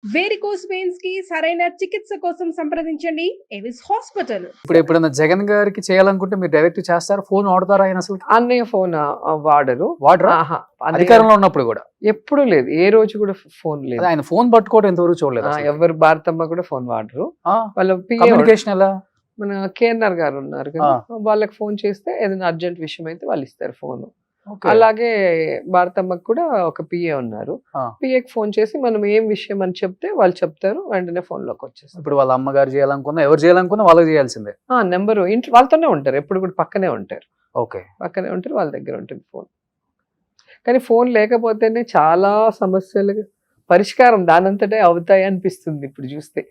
Varicose veins కి సరైన చికిత్స కోసం సంప్రదించండి ఎవిస్ హాస్పిటల్. ఇప్పుడు ఎప్పుడైనా జగన్ గారికి చేయాలనుకుంటే మీరు డైరెక్ట్ చేస్తారు, ఫోన్ వాడతారా ఆయన అసలు? అన్నయ్య ఫోన్ వాడరు. వాడరా? అన్నయ్య అధికారంలో ఉన్నప్పుడు కూడా ఎప్పుడు లేదు, ఏ రోజు కూడా ఫోన్ లేదు. అదే ఆయన ఫోన్ పట్టుకోవడం ఎంతవరకు చూడలేదు. ఎవరు భారతమ్మ కూడా ఫోన్ వాడరు. వాళ్ళ PA కమ్యూనికేషన్ ఎలా? మన KNR గారు ఉన్నారు కదా, వాళ్ళకి ఫోన్ చేస్తే ఏదైనా అర్జెంట్ విషయం అయితే వాళ్ళు ఇస్తారు ఫోన్. అలాగే భారతమ్మకు కూడా ఒక PA ఉన్నారు. PAకి ఫోన్ చేసి మనం ఏం విషయం అని చెప్తే వాళ్ళు చెప్తారు, వెంటనే ఫోన్ లోకి వచ్చేస్తారు. ఇప్పుడు వాళ్ళ అమ్మగారు చేయాలనుకున్నా, ఎవరు చేయాలనుకున్నా వాళ్ళకి చేయాల్సిందే. నెంబరు ఇంట్లో వాళ్ళతోనే ఉంటారు, ఎప్పుడు కూడా పక్కనే ఉంటారు. ఓకే, పక్కనే ఉంటారు, వాళ్ళ దగ్గర ఉంటుంది ఫోన్. కానీ ఫోన్ లేకపోతేనే చాలా సమస్యలు పరిష్కారం దానంతటే అవుతాయి అనిపిస్తుంది ఇప్పుడు చూస్తే.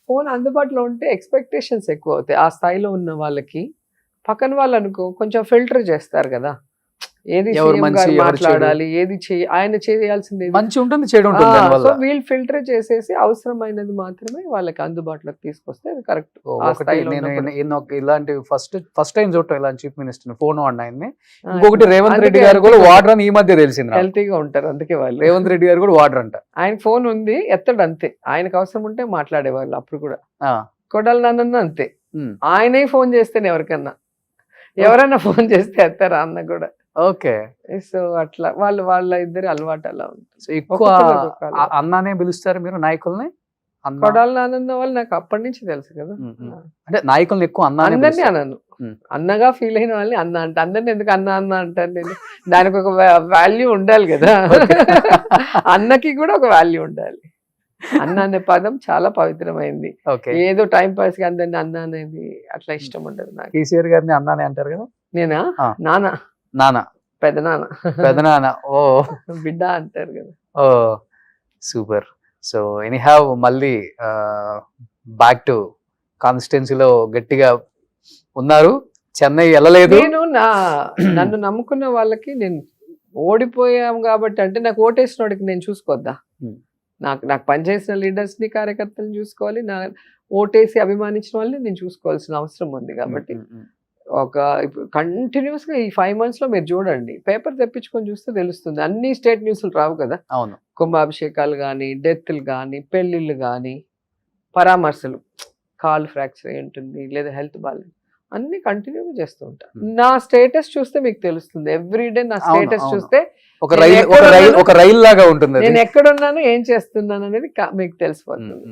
ఫోన్ అందుబాటులో ఉంటే ఎక్స్పెక్టేషన్స్ ఎక్కువ అవుతాయి. ఆ స్థాయిలో ఉన్న వాళ్ళకి పక్కన వాళ్ళు అనుకో కొంచెం ఫిల్టర్ చేస్తారు కదా, ఏది మాట్లాడాలి, ఏది ఆయన చేయాల్సింది మంచి ఉంటుంది, చెడు ఉంటుంది. సో వీళ్ళు ఫిల్టర్ చేసేసి అవసరమైనది మాత్రమే వాళ్ళకి అందుబాటులోకి తీసుకొస్తే అది కరెక్ట్. ఇలాంటి ఫస్ట్ టైం చూడటం ఇలాంటి చీఫ్ మినిస్టర్ ఫోన్ వాడినాయన్ని. ఇంకొకటి రేవంత్ రెడ్డి గారు కూడా వాడర్ అని ఈ మధ్య తెలిసింది. హెల్తీగా ఉంటారు అందుకే వాళ్ళు. రేవంత్ రెడ్డి గారు కూడా వాడర్ అంట. ఆయన ఫోన్ ఉంది ఎత్తడు అంతే, ఆయనకు అవసరం ఉంటే మాట్లాడేవాళ్ళు. అప్పుడు కూడా కొడాలి నాన్న అంతే, ఆయనే ఫోన్ చేస్తేనే ఎవరైనా ఫోన్ చేస్తే ఎత్తారా అన్న కూడా. ఓకే, సో అట్లా వాళ్ళ ఇద్దరు అలవాటు అలా ఉంటుంది. ఎక్కువ అన్నానే పిలుస్తారు మీరు నాయకుల్ని? కొడాలి నాన్న వాళ్ళు నాకు అప్పటి నుంచి తెలుసు కదా. అంటే నాయకుల్ని ఎక్కువ అందరినీ అన్నాను, అన్నగా ఫీల్ అయిన వాళ్ళని అన్న అంటే. అందరిని ఎందుకు అన్న అంటాను నేను, దానికి ఒక వాల్యూ ఉండాలి కదా. అన్నకి కూడా ఒక వాల్యూ ఉండాలి. అన్న అనే పదం చాలా పవిత్రమైంది. ఏదో టైం పాస్ కి అందరిని అన్న అనేది అట్లా ఇష్టం ఉండదు నాకు. కేసీఆర్ గారిని అన్నానే అంటారు కదా. నేనా? నాన్న, పెదనాన్న, ఓ బిడ్డ అంటారు కదా. ఓ సూపర్. సో ఎనీహావ్ మళ్ళీ బ్యాక్ టు కాన్స్టిట్యున్సీలో గట్టిగా ఉన్నారు, చెన్నై వెళ్ళలేదు. నేను నన్ను నమ్ముకున్న వాళ్ళకి నేను ఓడిపోయాం కాబట్టి, అంటే నాకు ఓటేసిన వాడికి నేను చూసుకోవద్దా? నాకు పనిచేసిన లీడర్స్ ని కార్యకర్తలను చూసుకోవాలి, నా ఓటేసి అభిమానించిన వాళ్ళని నేను చూసుకోవాల్సిన అవసరం ఉంది. కాబట్టి ఒక కంటిన్యూస్ గా ఈ 5 months లో మీరు చూడండి, పేపర్ తెప్పించుకొని చూస్తే తెలుస్తుంది. అన్ని స్టేట్ న్యూస్లు రావు కదా. అవును, కుంభాభిషేకాలు కానీ, డెత్లు కానీ, పెళ్లిళ్ళు కానీ, పరామర్శలు, కాలు ఫ్రాక్చర్ అయి ఉంటుంది లేదా హెల్త్ బాగాలేదు, అన్ని కంటిన్యూగా చేస్తూ ఉంటాను. నా స్టేటస్ చూస్తే మీకు తెలుస్తుంది. ఎవ్రీడే నా స్టేటస్ చూస్తే ఒక రైల్ లాగా ఉంటుంది. నేను ఎక్కడున్నాను, ఏం చేస్తున్నాను అనేది మీకు తెలిసిపోతుంది.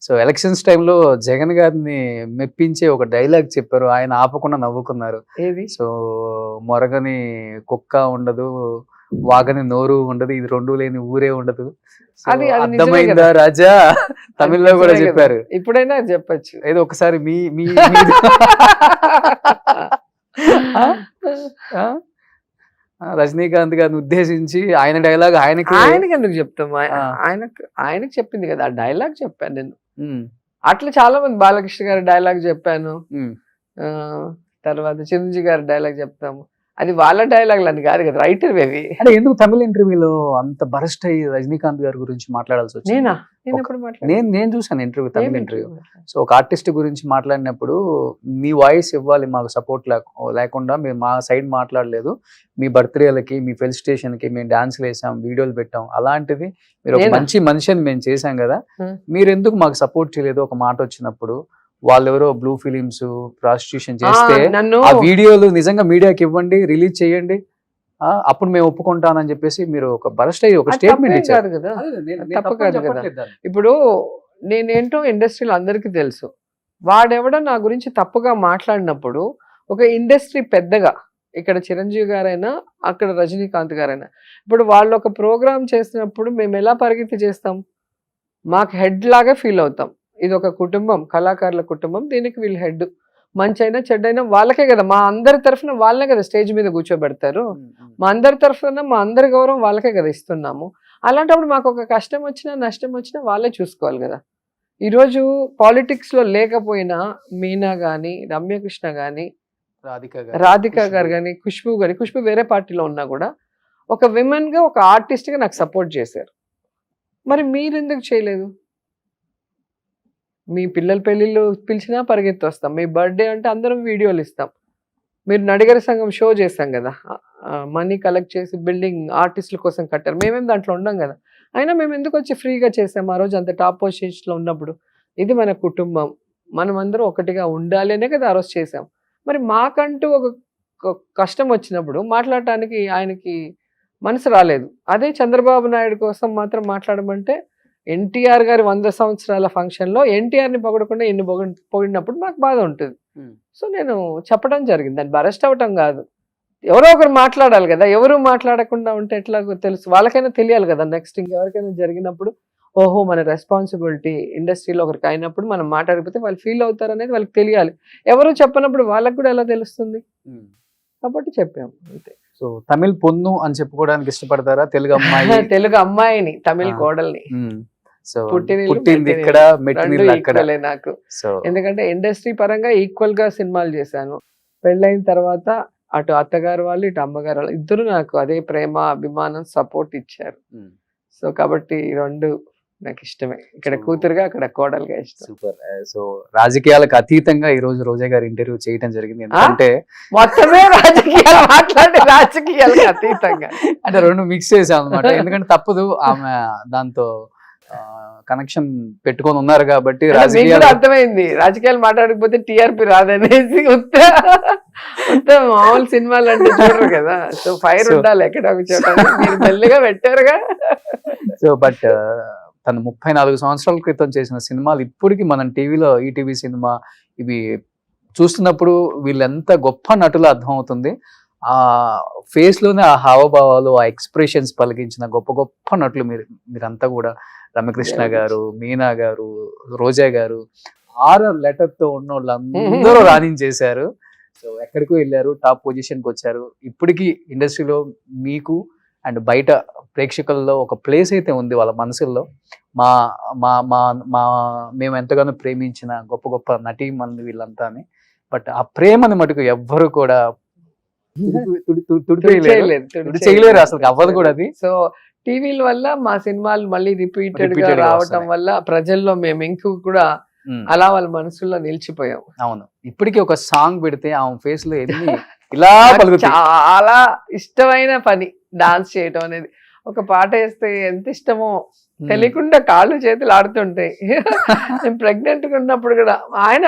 సో ఎలక్షన్స్ టైంలో జగన్ గారిని మెప్పించే ఒక డైలాగ్ చెప్పారు, ఆయన ఆపకుండా నవ్వుకున్నారు. ఏది? సో మొరగని కుక్క ఉండదు, వాగని నోరు ఉండదు, ఇది రెండు లేని ఊరే ఉండదు. అది అర్థమైందా రాజా? తమిళ్లో కూడా చెప్పారు. ఇప్పుడైనా చెప్పచ్చు. ఏదో ఒకసారి మీ రజనీకాంత్ గారిని ఉద్దేశించి ఆయన డైలాగ్ ఆయనకి ఎందుకు చెప్తాం? ఆయనకు చెప్పింది కదా ఆ డైలాగ్ చెప్పాను నేను. అట్లా చాలా మంది, బాలకృష్ణ గారి డైలాగ్ చెప్పాను, తర్వాత చిరంజీవి గారి డైలాగ్ చెప్తాము. అది వాళ్ళ డైలాగులు అని కాదు కదా, రైటర్ అవి. అంటే ఎందుకు తమిళ ఇంటర్వ్యూలో అంత బరస్ట్ అయ్యి రజనీకాంత్ గారి గురించి మాట్లాడాల్సి వచ్చింది? నేను చూసాను ఇంటర్వ్యూ, తమిళ ఇంటర్వ్యూ. సో ఒక ఆర్టిస్ట్ గురించి మాట్లాడినప్పుడు మీ వాయిస్ ఇవ్వాలి, మాకు సపోర్ట్ లేకుండా మేము మా సైడ్ మాట్లాడలేదు, మీ బర్త్డేలకి, మీ ఫెలిసిటేషన్కి మేము డాన్స్లు వేసాం, వీడియోలు పెట్టాం, అలాంటిది మీరు ఒక మంచి మనిషి అని మేము చేసాం కదా, మీరు ఎందుకు మాకు సపోర్ట్ చేయలేదు? ఒక మాట వచ్చినప్పుడు వాళ్ళెవరో బ్లూ ఫిలిమ్స్ ప్రాస్టిట్యూషన్ చేస్తే ఆ వీడియోలు నిజంగా మీడియాకి ఇవ్వండి, రిలీజ్ చేయండి, అప్పుడు మేము ఒప్పుకుంటానని చెప్పేసి మీరు ఒక బరస్ట్ అయ్యి ఒక స్టేట్మెంట్ ఇచ్చారు కదా. తప్పు కాదు కదా. ఇప్పుడు నేనేంటో ఇండస్ట్రీలో అందరికీ తెలుసు, వాడెవడో నా గురించి తప్పుగా మాట్లాడినప్పుడు ఒక ఇండస్ట్రీ పెద్దగా, ఇక్కడ చిరంజీవి గారైనా అక్కడ రజనీకాంత్ గారైనా, ఇప్పుడు వాళ్ళు ఒక ప్రోగ్రామ్ చేసినప్పుడు మేము ఎలా పరిగెత్తి చేస్తాం? మాకు హెడ్ లాగా ఫీల్ అవుతాం. ఇది ఒక కుటుంబం, కళాకారుల కుటుంబం, దీనికి వీళ్ళు హెడ్. మంచి అయినా చెడ్డైనా వాళ్ళకే కదా, మా అందరి తరఫున వాళ్ళే కదా స్టేజ్ మీద కూర్చోబెడతారు. మా అందరి తరఫున మా అందరి గౌరవం వాళ్ళకే కదా ఇస్తున్నాము. అలాంటప్పుడు మాకు ఒక కష్టం వచ్చినా నష్టం వచ్చినా వాళ్ళే చూసుకోవాలి కదా. ఈరోజు పాలిటిక్స్లో లేకపోయినా మీనా కానీ, రమ్యకృష్ణ కానీ, రాధిక గారు కానీ, ఖుష్బూ కానీ, ఖుష్బూ వేరే పార్టీలో ఉన్నా కూడా ఒక విమెన్గా, ఒక ఆర్టిస్ట్గా నాకు సపోర్ట్ చేశారు. మరి మీరు ఎందుకు చేయలేదు? మీ పిల్లల పెళ్ళిళ్ళు పిలిచినా పరిగెత్తి వస్తాం, మీ బర్త్డే అంటే అందరం వీడియోలు ఇస్తాం. మీరు నడిగర సంఘం షో చేస్తాం కదా, మనీ కలెక్ట్ చేసి బిల్డింగ్ ఆర్టిస్టుల కోసం కట్టారు, మేమేం దాంట్లో ఉండం కదా. అయినా మేము ఎందుకు వచ్చి ఫ్రీగా చేసాం ఆ రోజు అంత టాప్ పొజిషన్స్లో ఉన్నప్పుడు. ఇది మన కుటుంబం, మనం అందరం ఒకటిగా ఉండాలి అనే కదా ఆ రోజు చేసాం. మరి మాకంటూ ఒక కష్టం వచ్చినప్పుడు మాట్లాడటానికి ఆయనకి మనసు రాలేదు. అదే చంద్రబాబు నాయుడు కోసం మాత్రం మాట్లాడమంటే ఎన్టీఆర్ గారి 100 సంవత్సరాల ఫంక్షన్లో ఎన్టీఆర్ని పొగడకుండా ఎన్ని పొగిడినప్పుడు మాకు బాధ ఉంటుంది. సో నేను చెప్పడం జరిగింది, దాన్ని బరెస్ట్ అవ్వటం కాదు. ఎవరో ఒకరు మాట్లాడాలి కదా, ఎవరు మాట్లాడకుండా ఉంటే ఎట్లాగో తెలుసు, వాళ్ళకైనా తెలియాలి కదా. నెక్స్ట్ ఇంకెవరికైనా జరిగినప్పుడు ఓహో మన రెస్పాన్సిబిలిటీ ఇండస్ట్రీలో ఒకరికి అయినప్పుడు మనం మాట్లాడిపోతే వాళ్ళు ఫీల్ అవుతారు అనేది వాళ్ళకి తెలియాలి. ఎవరు చెప్పనప్పుడు వాళ్ళకు కూడా ఎలా తెలుస్తుంది, కాబట్టి చెప్పాము అంతే. సో తమిళ్ పొన్ను అని చెప్పుకోవడానికి ఇష్టపడతారా? తెలుగు అమ్మాయి తెలుగు అమ్మాయిని, తమిళ్ కోడల్ని. సో పుట్టినిల్లు, పుట్టింది ఇక్కడ, మెట్టినిల్లు అక్కడ. ఈక్వలే నాకు. సో ఎందుకంటే ఇండస్ట్రీ పరంగా ఈక్వల్ గా సినిమాలు చేశాను. పెళ్ళైన తర్వాత అటు అత్తగారు వాళ్ళు ఇటు అమ్మగారు వాళ్ళు ఇద్దరు నాకు అదే ప్రేమ అభిమానం సపోర్ట్ ఇచ్చారు. సో కాబట్టి ఈ రెండు నాకు ఇష్టమే, ఇక్కడ కూతురుగా అక్కడ కోడలుగా ఇష్టం. సూపర్. సో రాజకీయాలకు అతీతంగా ఈ రోజు రోజా గారి ఇంటర్వ్యూ చేయడం జరిగింది. ఎందుకంటే మొత్తమే రాజకీయాలు మాట్లాడే, రాజకీయాలకు అతీతంగా అంటే రెండు మిక్స్ చేసాం అనమాట. ఎందుకంటే తప్పదు, ఆమె దాంతో కనెక్షన్ పెట్టుకొని ఉన్నారు కాబట్టి. రాజకీయాలు అర్థమైంది, రాజకీయాలు మాట్లాడకపోతే టీఆర్పీ రాదనేసి. మామూలు సినిమాలు అంటే చూడరు కదా, సో ఫైర్ ఉండాలి ఎక్కడ ఒక చోట. మీరు మెల్లిగా పెట్టారుగా. సో బట్ తను 34 సంవత్సరాల క్రితం చేసిన సినిమాలు ఇప్పటికి మనం టీవీలో ఈటీవీ సినిమా ఇవి చూస్తున్నప్పుడు వీళ్ళెంత గొప్ప నటులు అర్థమవుతుంది. ఆ ఫేస్ లోనే ఆ హావభావాలు, ఆ ఎక్స్ప్రెషన్స్ పలికించిన గొప్ప గొప్ప నటులు మీరంతా కూడా. రమ్యకృష్ణ గారు, మీనా గారు, రోజా గారు, 6 లెటర్తో ఉన్న వాళ్ళందరూ రాణించేశారు. సో ఎక్కడికో వెళ్ళారు, టాప్ పొజిషన్కి వచ్చారు. ఇప్పటికీ ఇండస్ట్రీలో మీకు అండ్ బయట ప్రేక్షకుల్లో ఒక ప్లేస్ అయితే ఉంది వాళ్ళ మనసుల్లో. మా మా మా మా మేము ఎంతగానో ప్రేమించిన గొప్ప గొప్ప నటీ మంది వీళ్ళంతా అని. బట్ ఆ ప్రేమని మటుకు ఎవ్వరు కూడా చేయలేరు, అసలు అవ్వదు కూడా అది. సో టీవీల వల్ల మా సినిమాలు మళ్ళీ రిపీటెడ్ గా రావటం వల్ల ప్రజల్లో మేము ఇంక కూడా అలా వాళ్ళ మనసుల్లో నిలిచిపోయాం. అవును, ఇప్పటికీ ఒక సాంగ్ పెడితే ఆమె ఫేస్ లో ఎన్ని ఇలా చాలా ఇష్టమైన పని డాన్స్ చేయటం అనేది. ఒక పాట వేస్తే ఎంత ఇష్టమో తెలియకుండా కాళ్ళు చేతులు ఆడుతుంటాయి. నేను ప్రెగ్నెంట్ గా ఉన్నప్పుడు కూడా ఆయన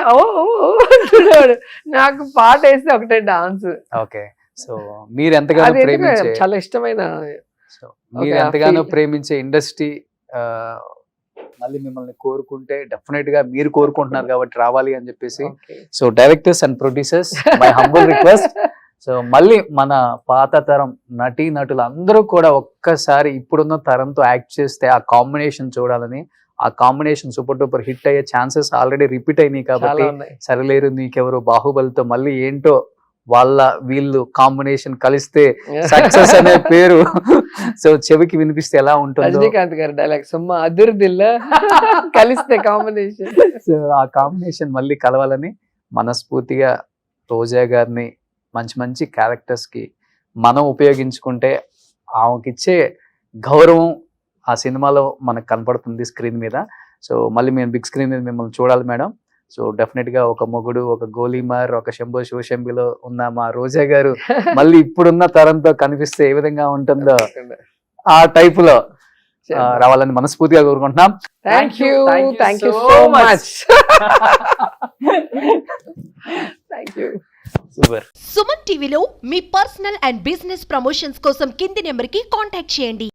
అంటున్నాడు, నాకు పాట వేస్తే ఒకటే డాన్స్. ఓకే, సో మీరు ఎంతగానో ప్రేమించే, చాలా ఇష్టమైన, మీరు ఎంతగానో ప్రేమించే ఇండస్ట్రీ మళ్ళీ మిమ్మల్ని కోరుకుంటే డెఫినెట్ గా మీరు కోరుకుంటున్నారు కాబట్టి రావాలి అని చెప్పేసి. So directors and producers my humble request. So మళ్ళీ మన పాత తరం నటీ నటులు అందరూ కూడా ఒక్కసారి ఇప్పుడున్న తరంతో యాక్ట్ చేస్తే ఆ కాంబినేషన్ చూడాలని. ఆ కాంబినేషన్ సూపర్ డూపర్ హిట్ అయ్యే ఛాన్సెస్ ఆల్రెడీ రిపీట్ అయినాయి కాబట్టి. సరిలేరు నీకెవరు, బాహుబలితో మళ్ళీ ఏంటో వాళ్ళ వీళ్ళు కాంబినేషన్ కలిస్తే సక్సెస్ అనే పేరు సో చెవికి వినిపిస్తే ఎలా ఉంటుంది. రజనీకాంత్ గారి డైలాగ్ సుమ్మా అదుర్దిల్లా కలిస్తే కాంబినేషన్. సో ఆ కాంబినేషన్ మళ్ళీ కలవాలని మనస్ఫూర్తిగా రోజా గారిని మంచి మంచి క్యారెక్టర్స్ కి మనం ఉపయోగించుకుంటే ఆమెకిచ్చే గౌరవం ఆ సినిమాలో మనకు కనపడుతుంది స్క్రీన్ మీద. సో మళ్ళీ మేము బిగ్ స్క్రీన్ మీద మిమ్మల్ని చూడాలి మేడం. సో డెఫినెట్ గా ఒక మొగుడు, ఒక గోలీమార్, ఒక శంభో శివశంభిలో ఉన్న మా రోజా గారు మళ్ళీ ఇప్పుడున్న తరంతో కనిపిస్తే ఏ విధంగా ఉంటుందో ఆ టైప్ లో రావాలని మనస్ఫూర్తిగా కోరుకుంటున్నాం. Thank you so much. Thank you. Suman టీవీలో మీ పర్సనల్ అండ్ బిజినెస్ ప్రమోషన్స్ కోసం కింది నెంబర్కి కాంటాక్ట్ చేయండి.